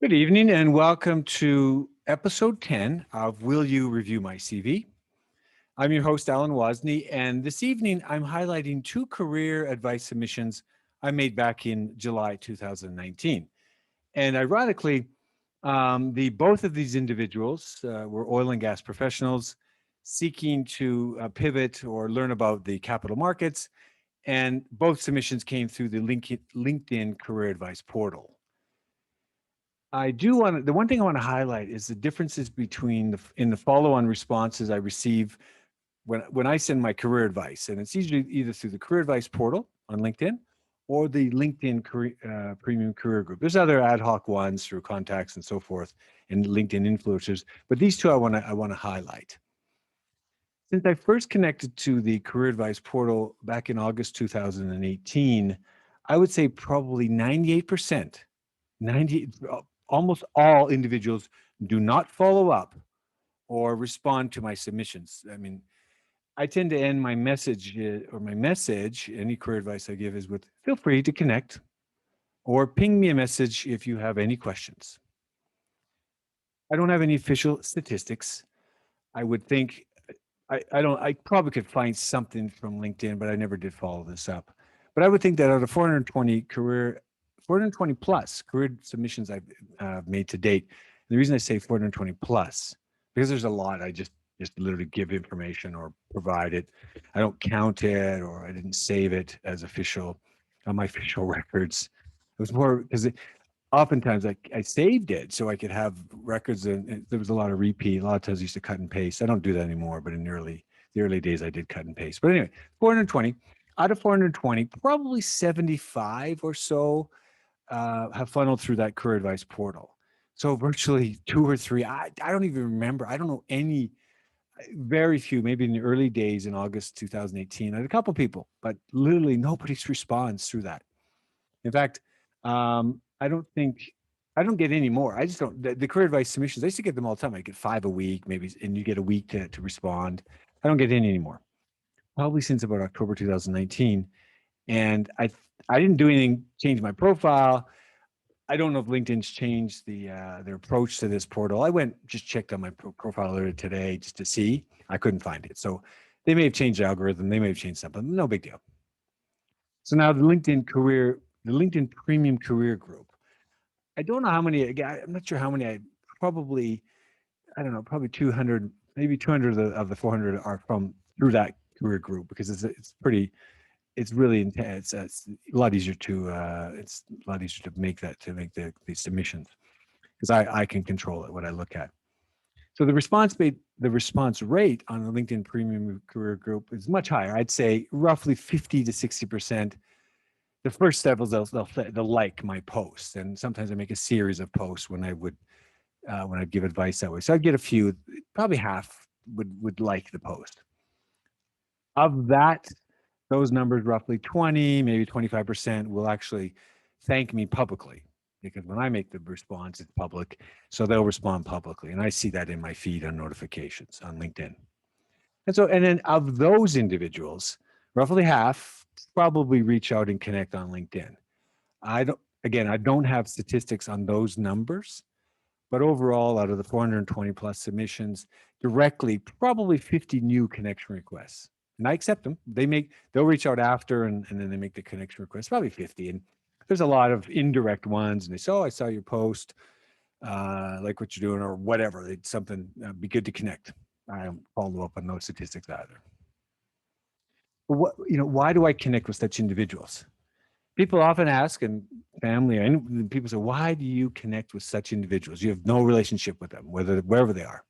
Good evening and welcome to episode 10 of Will You Review My CV? I'm your host, Alan Wozni, and this evening I'm highlighting two career advice submissions I made back in July 2019. And ironically, the both of these individuals were oil and gas professionals seeking to pivot or learn about the capital markets, and both submissions came through the LinkedIn Career Advice portal. I do want to, the one thing I want to highlight is the differences between in the follow-on responses I receive when I send my career advice, and it's usually either through the career advice portal on LinkedIn or the LinkedIn Premium Career Group. There's other ad hoc ones through contacts and so forth, and LinkedIn influencers, but these two I want to highlight. Since I first connected to the career advice portal back in August 2018, I would say probably 98%, 90, almost all individuals do not follow up or respond to my submissions. I mean, I tend to end my message or my message, any career advice I give is with feel free to connect or ping me a message if you have any questions. I don't have any official statistics. I would think I don't I probably could find something from LinkedIn, but I never did follow this up. But I would think that out of 420 plus career submissions I've made to date, and the reason I say 420 plus because there's a lot I just literally give information or provide it. I don't count it or I didn't save it as official on my official records. It was more because oftentimes I saved it so I could have records, and there was a lot of repeat. A lot of times I used to cut and paste. I don't do that anymore, but in the early days I did cut and paste. But anyway, 420 out of 420, probably 75 or so have funneled through that career advice portal. So virtually two or three. I don't even remember. I don't know any. Very few. Maybe in the early days in August 2018, I had a couple people, but literally nobody responds through that. In fact, I don't get any more. I just don't. The career advice submissions, I used to get them all the time. I get five a week, maybe, and you get a week to respond. I don't get any anymore. Probably since about October 2019, and I didn't do anything, change my profile. I don't know if LinkedIn's changed their approach to this portal. I went just checked on my profile earlier today just to see. I couldn't find it, so they may have changed the algorithm. They may have changed something. No big deal. So now the LinkedIn Premium Career Group. I don't know how many. Again, I'm not sure how many. I probably, I don't know, probably 200, maybe 200 of the 400 are from through that career group because it's pretty, it's really intense. It's a lot easier to, it's a lot easier to make the submissions because I can control it what I look at. So the response rate on the LinkedIn Premium Career Group is much higher. I'd say roughly 50 to 60%. The first step is they'll like my posts, and sometimes I make a series of posts when I give advice that way. So I'd get a few, probably half would like the post. Of that, those numbers, roughly 20, maybe 25%, will actually thank me publicly because when I make the response, it's public. So they'll respond publicly. And I see that in my feed on notifications on LinkedIn. And then of those individuals, roughly half probably reach out and connect on LinkedIn. I don't have statistics on those numbers, but overall, out of the 420 plus submissions, directly, probably 50 new connection requests. And I accept them. They'll reach out after and then they make the connection request, probably 50. And there's a lot of indirect ones. And they say, oh, I saw your post, like what you're doing or whatever. It's something, be good to connect. I don't follow up on those statistics either. But why do I connect with such individuals? People often ask, and family and people say, why do you connect with such individuals? You have no relationship with them, wherever they are.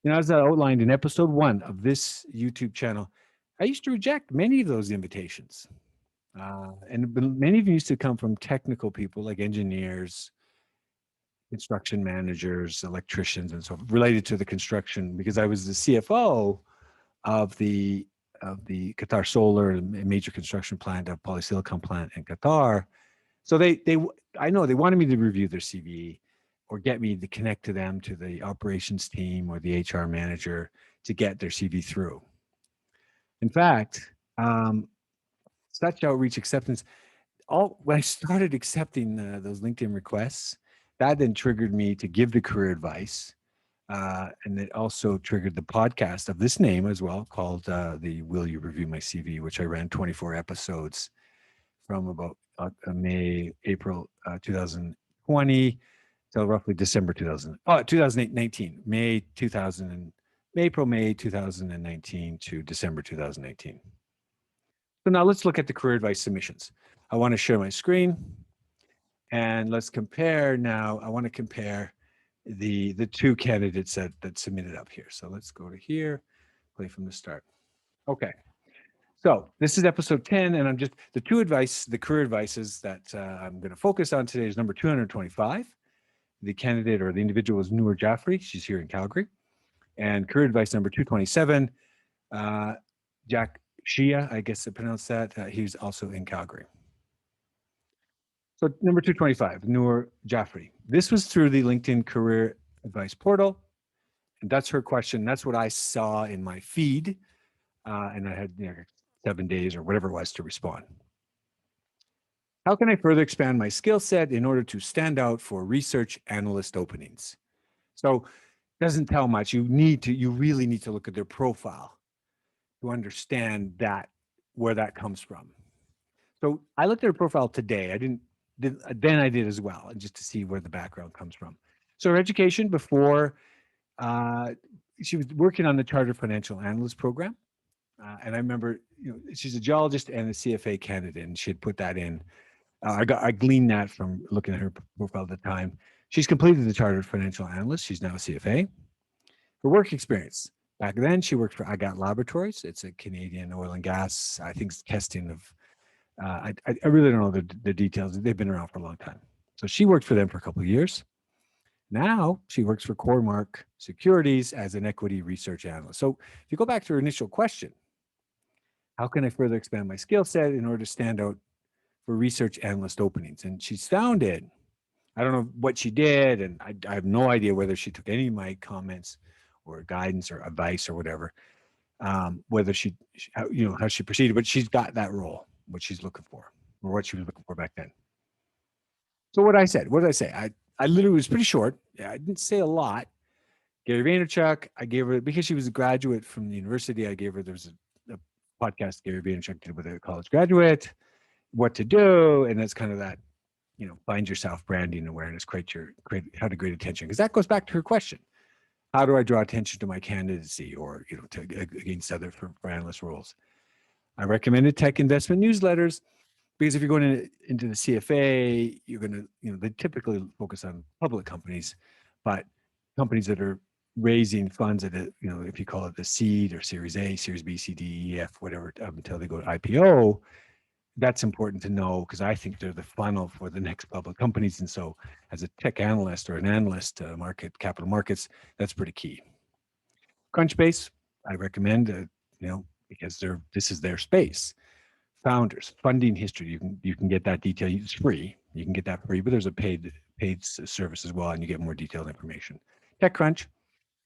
As I outlined in episode 1 of this YouTube channel, I used to reject many of those invitations. And many of them used to come from technical people like engineers, construction managers, electricians, and so forth, related to the construction, because I was the CFO of the Qatar Solar, a major construction plant, a polysilicon plant in Qatar. So I know they wanted me to review their CV or get me to connect to them, to the operations team or the HR manager to get their CV through. In fact, such outreach acceptance, all when I started accepting those LinkedIn requests That then triggered me to give the career advice. And it also triggered the podcast of this name as well, called the Will You Review My CV, which I ran 24 episodes from about April 2020 till roughly December 2019, April, May 2019 to December 2019. So now let's look at the career advice submissions. I want to share my screen and let's compare now. I want to compare the two candidates that submitted up here. So let's go to here, play from the start. Okay. So this is episode 10, and I'm just the career advices that I'm going to focus on today is number 225. The candidate or the individual is Noor Jafri. She's here in Calgary. And career advice number 227, Jack Shia, I guess I pronounced that. He's also in Calgary. So number 225, Noor Jafri. This was through the LinkedIn career advice portal. And that's her question. That's what I saw in my feed. And I had 7 days or whatever it was to respond. How can I further expand my skill set in order to stand out for research analyst openings? So it doesn't tell much. You really need to look at their profile to understand where that comes from. So I looked at her profile today. Then I did as well, just to see where the background comes from. So her education before, she was working on the Chartered Financial Analyst program. And I remember, she's a geologist and a CFA candidate, and she had put that in. I gleaned that from looking at her profile at the time. She's completed the Chartered Financial Analyst. She's now a CFA. Her work experience. Back then, she worked for IGAT Laboratories. It's a Canadian oil and gas, I think, testing of, I really don't know the details. They've been around for a long time. So she worked for them for a couple of years. Now she works for Cormark Securities as an equity research analyst. So if you go back to her initial question, how can I further expand my skill set in order to stand out for research analyst openings? And she's found it. I don't know what she did, and I have no idea whether she took any of my comments or guidance or advice or whatever, whether how she proceeded, but she's got that role, what she's looking for, or what she was looking for back then. So what did I say? I literally was pretty short. I didn't say a lot. Gary Vaynerchuk, I gave her, because she was a graduate from the university, there was a podcast Gary Vaynerchuk did with a college graduate, what to do. And that's kind of that, find yourself branding awareness, how to create attention. Because that goes back to her question. How do I draw attention to my candidacy or, against other for analyst roles? I recommended tech investment newsletters because if you're going into the CFA, you're going to, they typically focus on public companies, but companies that are raising funds at if you call it the seed or Series A, Series B, C, D, E, F, whatever, until they go to IPO, that's important to know because I think they're the funnel for the next public companies. And so as a tech analyst or an analyst, capital markets, that's pretty key. Crunchbase, I recommend, because this is their space. Founders, funding history, you can get that detail. It's free. You can get that free, but there's a paid service as well, and you get more detailed information. TechCrunch,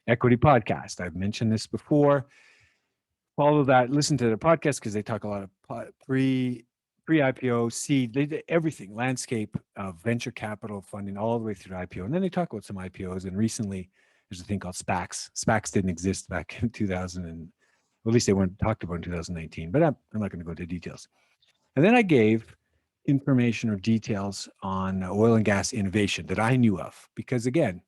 Equity Podcast. I've mentioned this before. Follow that. Listen to the podcast because they talk a lot of pre-IPO, seed, they did everything, landscape of venture capital funding all the way through to IPO. And then they talk about some IPOs. And recently, there's a thing called SPACs. SPACs didn't exist back in 2000, or at least they weren't talked about in 2019. But I'm not going to go into details. And then I gave information or details on oil and gas innovation that I knew of, because again,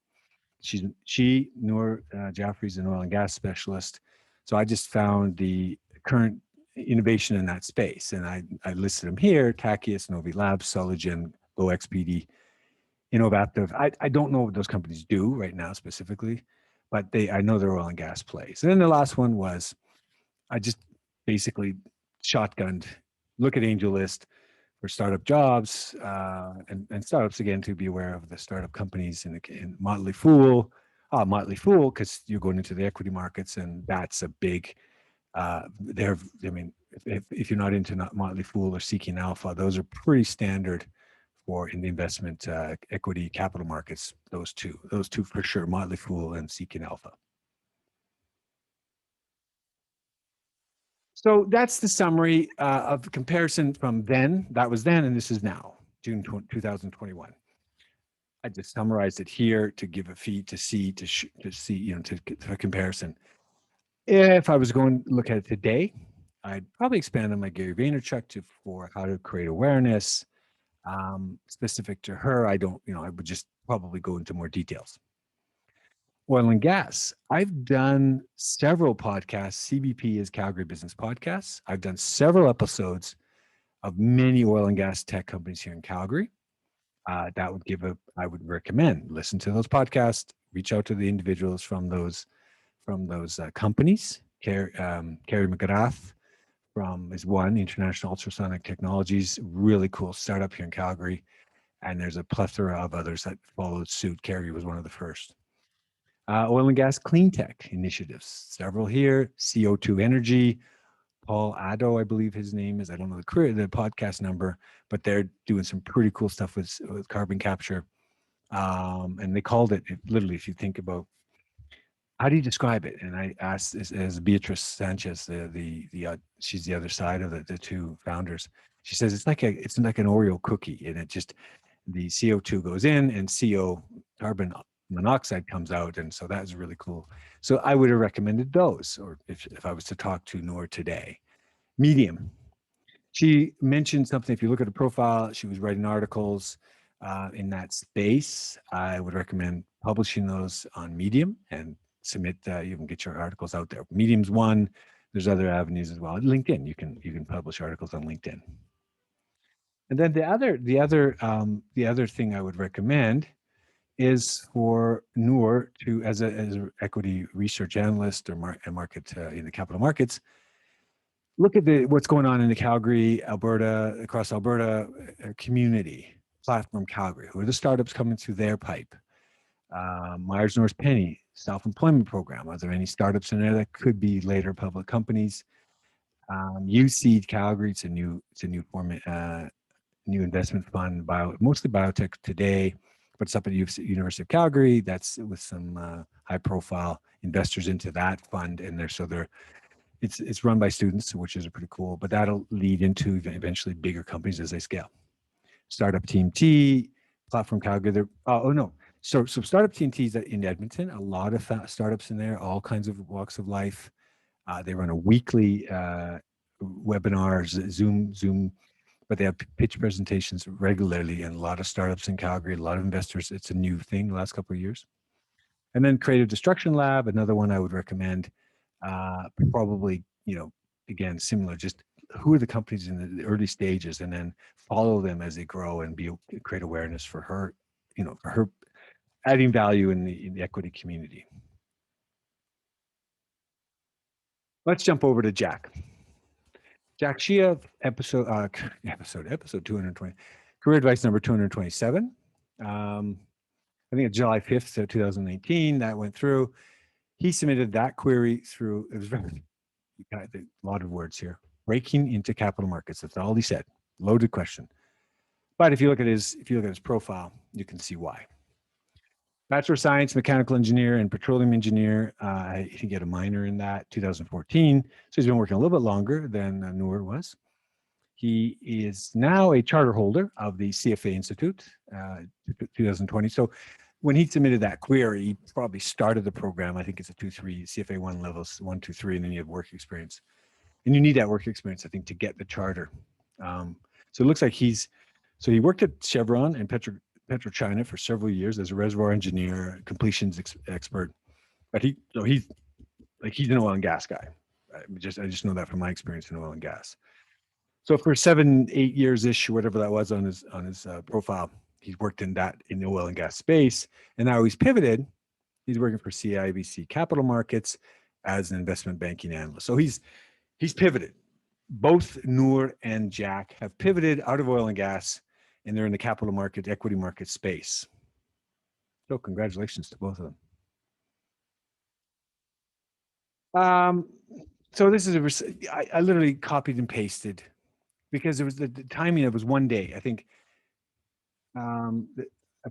Noor Jafri's an oil and gas specialist. So I just found the current innovation in that space. And I listed them here: Tachius, Novi Labs, Sologen, GoXPD, Innovative. I don't know what those companies do right now specifically, but I know they're oil and gas plays. And then the last one was, I just basically shotgunned, look at AngelList for startup jobs, and startups, again, to be aware of the startup companies in Motley Fool, because you're going into the equity markets, and that's a big, if you're not into Motley Fool or Seeking Alpha, those are pretty standard in the investment equity capital markets, those two for sure, Motley Fool and Seeking Alpha. So that's the summary of the comparison from then. That was then, and this is now, June 2021. I just summarized it here to give a feed to see, to a comparison. If I was going to look at it today, I'd probably expand on my Gary Vaynerchuk for how to create awareness. Specific to her, I would just probably go into more details. Oil and gas. I've done several podcasts. CBP is Calgary Business Podcasts. I've done several episodes of many oil and gas tech companies here in Calgary. I would recommend listen to those podcasts, reach out to the individuals from those companies. Carrie McGrath is one, International Ultrasonic Technologies, really cool startup here in Calgary. And there's a plethora of others that followed suit. Carrie was one of the first. Oil and gas clean tech initiatives, several here. CO2 Energy, Paul Addo, I believe his name is. I don't know the podcast number, but they're doing some pretty cool stuff with carbon capture. And they called it literally, if you think about how do you describe it? And I asked as Beatrice Sanchez, she's the other side of the two founders. She says it's like an Oreo cookie, and it just the CO2 goes in and carbon monoxide comes out, and so that's really cool. So I would have recommended those, or if I was to talk to Noor today. Medium. She mentioned something. If you look at her profile, she was writing articles in that space. I would recommend publishing those on Medium and submit. You can get your articles out there. Medium's one. There's other avenues as well. LinkedIn, you can publish articles on LinkedIn. And then the other thing I would recommend is for Noor to, as an equity research analyst or market in the capital markets, look at what's going on in the Calgary, across Alberta community, Platform Calgary. Who are the startups coming through their pipe? Myers Norris Penny self-employment program. Are there any startups in there that could be later public companies? USeed Calgary. It's a new format, new investment fund, mostly biotech today, but it's up at University of Calgary. That's with some high-profile investors into that fund, and it's run by students, which is pretty cool. But that'll lead into eventually bigger companies as they scale. Startup Team T, Platform Calgary. So Startup Team T is in Edmonton. A lot of startups in there, all kinds of walks of life. They run a weekly webinars, Zoom, but they have pitch presentations regularly, and a lot of startups in Calgary, a lot of investors. It's a new thing the last couple of years. And then Creative Destruction Lab, another one I would recommend. Probably, again, similar, just who are the companies in the early stages, and then follow them as they grow and create awareness for her, for her adding value in the equity community. Let's jump over to Jack. Jack Shia, episode 220, career advice number 227. I think it's July 5th, 2018, that went through. He submitted that query through, it was very, a lot of words here, breaking into capital markets. That's all he said. Loaded question. But if you look at his profile, you can see why. Bachelor of Science, Mechanical Engineer, and Petroleum Engineer. He got a minor in that, 2014. So he's been working a little bit longer than Noor was. He is now a charter holder of the CFA Institute, 2020. So when he submitted that query, he probably started the program. I think it's a 2-3 CFA 1 levels, 1, 2, 3, and then you have work experience. And you need that work experience, I think, to get the charter. So it looks like he worked at Chevron and PetroChina for several years as a reservoir engineer, completions expert. But he's an oil and gas guy. I just know that from my experience in oil and gas. So for 7-8 years ish, whatever that was on his profile, he's worked in the oil and gas space, and now he's pivoted. He's working for CIBC Capital Markets as an investment banking analyst. So he's pivoted. Both Noor and Jack have pivoted out of oil and gas, and they're in the capital market, equity market space. So congratulations to both of them. So this is I literally copied and pasted because it was the timing. It was one day. I think I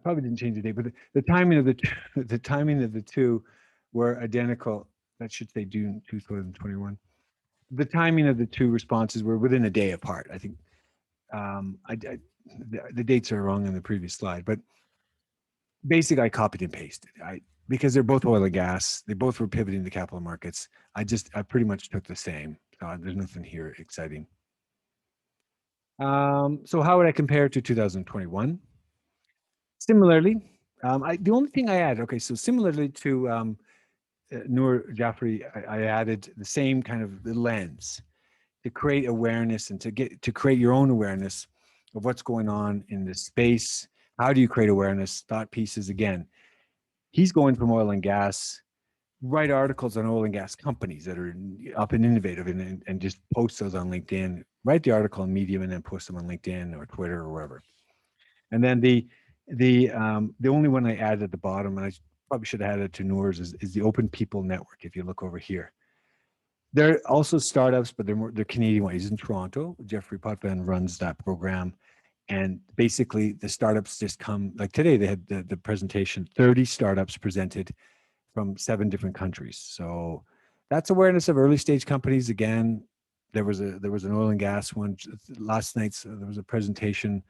probably didn't change the date, but the timing of the timing of the two were identical. That should say June 2021. The timing of the two responses were within a day apart. I think the dates are wrong in the previous slide, but basically I copied and pasted. Because they're both oil and gas, they both were pivoting to capital markets. I pretty much took the same. There's nothing here exciting. So how would I compare to 2021? Similarly, the only thing I added, okay, so similarly to Noor Jafri, I added the same kind of the lens to create awareness and to create your own awareness of what's going on in this space. How do you create awareness? Thought pieces again. He's going from oil and gas, write articles on oil and gas companies that are up and innovative, and just post those on LinkedIn. Write the article on Medium and then post them on LinkedIn or Twitter or wherever. And then the only one I added at the bottom, and I probably should have added to Noor's, is the Open People Network. If you look over here, they're also startups, but they're Canadian ones. He's in Toronto. Jeffrey Potvin runs that program. And basically the startups just come, like today they had the presentation, 30 startups presented from 7 different countries. So that's awareness of early stage companies. Again, there was an oil and gas one last night. So there was a presentation,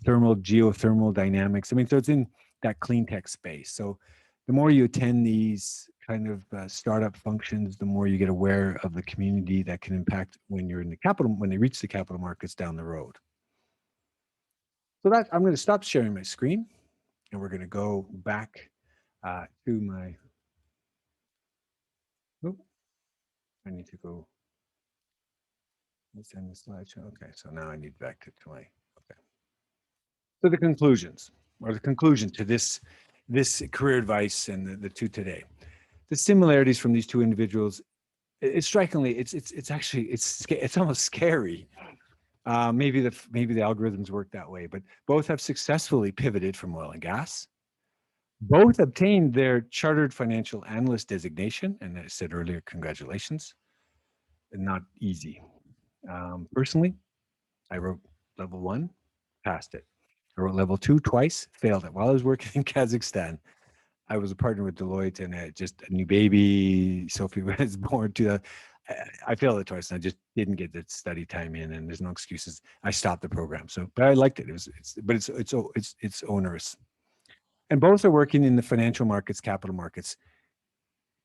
geothermal dynamics. I mean, so it's in that clean tech space. So the more you attend these kind of startup functions, the more you get aware of the community that can impact when they reach the capital markets down the road. So that I'm going to stop sharing my screen, and we're going to go back to my. Oh, I need to go. Let's end the slideshow. Okay, so now I need back to my. Okay. So the conclusions, or the conclusion to this career advice and the two today. The similarities from these two individuals, it's strikingly, it's actually it's almost scary. Maybe the algorithms work that way, but both have successfully pivoted from oil and gas. Both obtained their chartered financial analyst designation, and I said earlier, congratulations. Not easy. Personally, I wrote level 1, passed it. I wrote level 2 twice, failed it. While I was working in Kazakhstan, I was a partner with Deloitte, and just a new baby, Sophie was born to. I failed it twice, and I just didn't get the study time in, and there's no excuses. I stopped the program. So, but I liked it. It's onerous. And both are working in the financial markets, capital markets,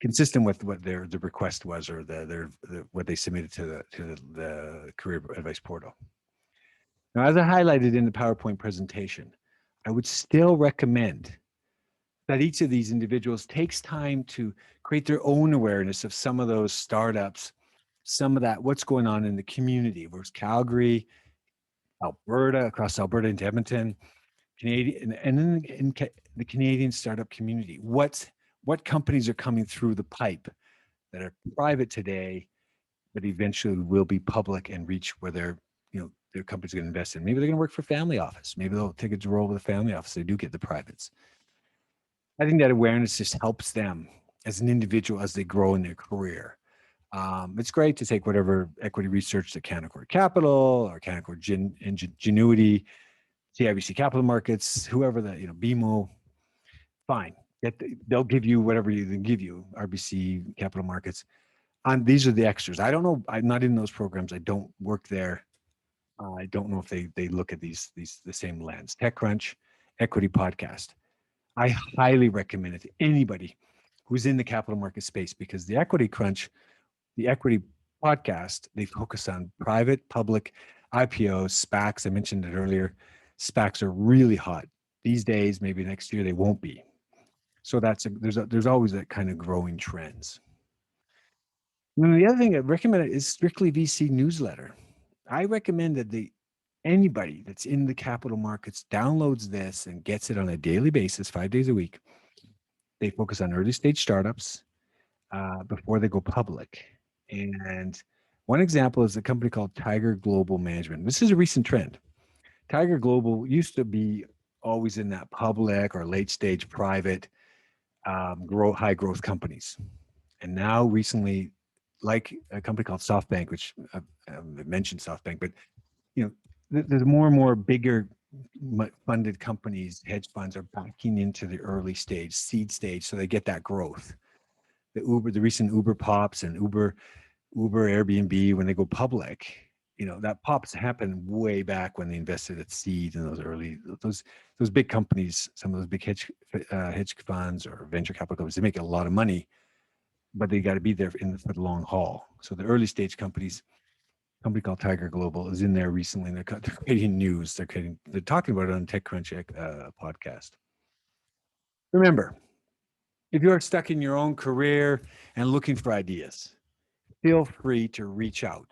consistent with what the request was, or what they submitted to the career advice portal. Now, as I highlighted in the PowerPoint presentation, I would still recommend that each of these individuals takes time to create their own awareness of some of those startups, some of that, what's going on in the community, where's Calgary, Alberta, across Alberta into Edmonton, Canadian, and then in the Canadian startup community. What companies are coming through the pipe that are private today, but eventually will be public and reach where their company's going to invest in. Maybe they're going to work for family office. Maybe they'll take a role with a family office. They do get the privates. I think that awareness just helps them as an individual as they grow in their career. It's great to take whatever equity research that Canaccord Capital or Canaccord Genuity, CIBC Capital Markets, whoever that, BMO, fine. They'll give you whatever you can give you, RBC Capital Markets. These are the extras. I don't know. I'm not in those programs. I don't work there. I don't know if they look at these the same lens. TechCrunch, Equity Podcast. I highly recommend it to anybody who's in the capital market space, because the Equity Podcast, they focus on private, public, IPOs, SPACs. I mentioned it earlier. SPACs are really hot these days. Maybe next year they won't be. So there's always that kind of growing trends. And the other thing I recommend is Strictly VC newsletter. I recommend that anybody that's in the capital markets downloads this and gets it on a daily basis, 5 days a week. They focus on early stage startups before they go public. And one example is a company called Tiger Global Management. This is a recent trend. Tiger Global used to be always in that public or late stage private high growth companies. And now recently, like a company called SoftBank, which I mentioned SoftBank, but there's more and more bigger funded companies, hedge funds are backing into the early stage, seed stage, so they get that growth. The recent Uber pops and Uber, Airbnb, when they go public, that pops happened way back when they invested at seed in those early those big companies, some of those big hedge funds or venture capital companies. They make a lot of money, but they got to be there for the long haul. So the early stage companies, company called Tiger Global is in there recently. And they're creating news. They're talking about it on TechCrunch podcast. Remember, if you are stuck in your own career and looking for ideas, feel free to reach out.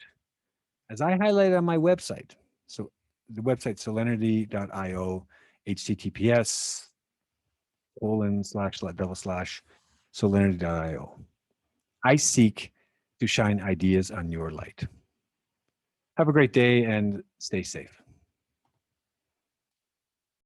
As I highlighted on my website, so the website solenity.io, https ://solenity.io. I seek to shine ideas on your light. Have a great day and stay safe.